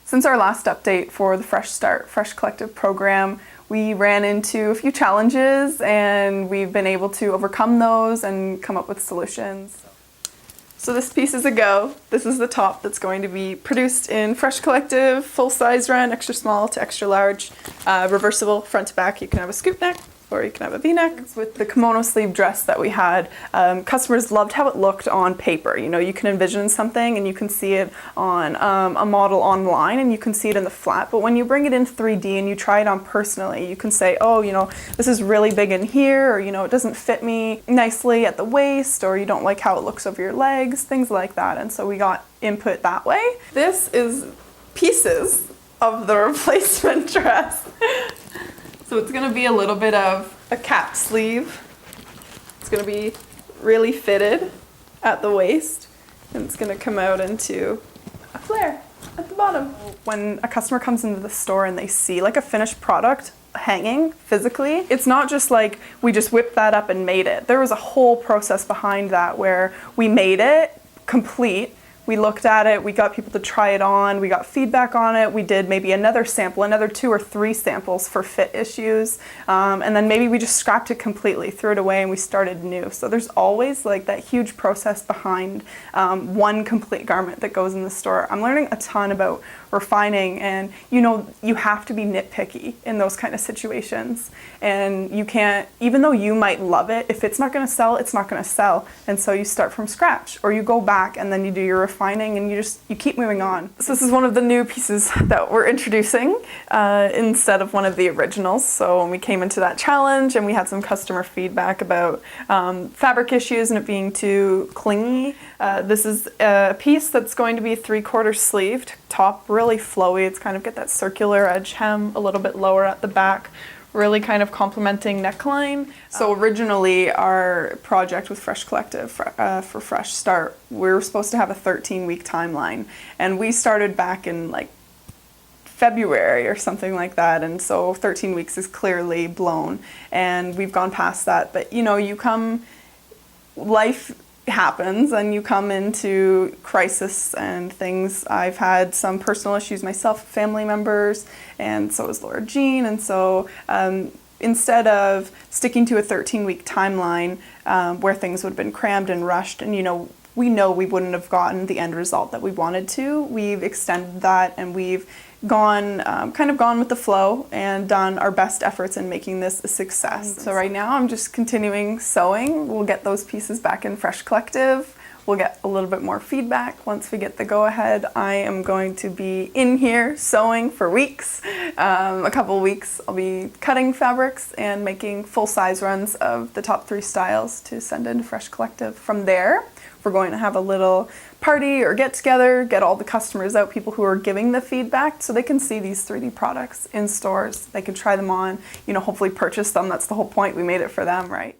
Since our last update for the Fresh Start, Fresh Collective program, we ran into a few challenges and we've been able to overcome those and come up with solutions. So this piece is a go. This is the top that's going to be produced in Fresh Collective, full size run, extra small to extra large, reversible front to back. You can have a scoop neck or you can have a V-neck. With the kimono sleeve dress that we had, customers loved how it looked on paper. You know, you can envision something and you can see it on a model online and you can see it in the flat, but when you bring it in 3D and you try it on personally, you can say, oh, you know, this is really big in here, or, you know, it doesn't fit me nicely at the waist, or you don't like how it looks over your legs, things like that. And so we got input that way. This is pieces of the replacement dress. So it's going to be a little bit of a cap sleeve. It's going to be really fitted at the waist, and it's going to come out into a flare at the bottom. When a customer comes into the store and they see like a finished product hanging physically, it's not just like we just whipped that up and made it. There was a whole process behind that where we made it complete. We looked at it, we got people to try it on, we got feedback on it, we did maybe another sample, another 2 or 3 samples for fit issues, and then maybe we just scrapped it completely, threw it away, and we started new. So there's always like that huge process behind one complete garment that goes in the store. I'm learning a ton about refining, and you know, you have to be nitpicky in those kind of situations, and you can't, even though you might love it, if it's not going to sell, it's not going to sell. And so you start from scratch, or you go back and then you do your refining and you keep moving on. So this is one of the new pieces that we're introducing instead of one of the originals. So when we came into that challenge and we had some customer feedback about fabric issues and it being too clingy, this is a piece that's going to be 3/4 sleeved, top really flowy. It's kind of got that circular edge hem a little bit lower at the back, really kind of complementing neckline. So originally our project with Fresh Collective for Fresh Start, we were supposed to have a 13-week timeline, and we started back in like February or something like that, and so 13 weeks is clearly blown and we've gone past that. But you know, life happens and you come into crisis and things. I've had some personal issues myself, family members, and so has Laura Jean. And so instead of sticking to a 13-week timeline where things would have been crammed and rushed, and you know we wouldn't have gotten the end result that we wanted to, we've extended that and we've gone with the flow and done our best efforts in making this a success. So right now I'm just continuing sewing. We'll get those pieces back in Fresh Collective. We'll get a little bit more feedback once we get the go-ahead. I am going to be in here sewing for weeks. A couple weeks I'll be cutting fabrics and making full-size runs of the top 3 styles to send into Fresh Collective. From there, we're going to have a little party or get together, get all the customers out, people who are giving the feedback, so they can see these 3D products in stores. They can try them on, you know, hopefully purchase them. That's the whole point. We made it for them, right?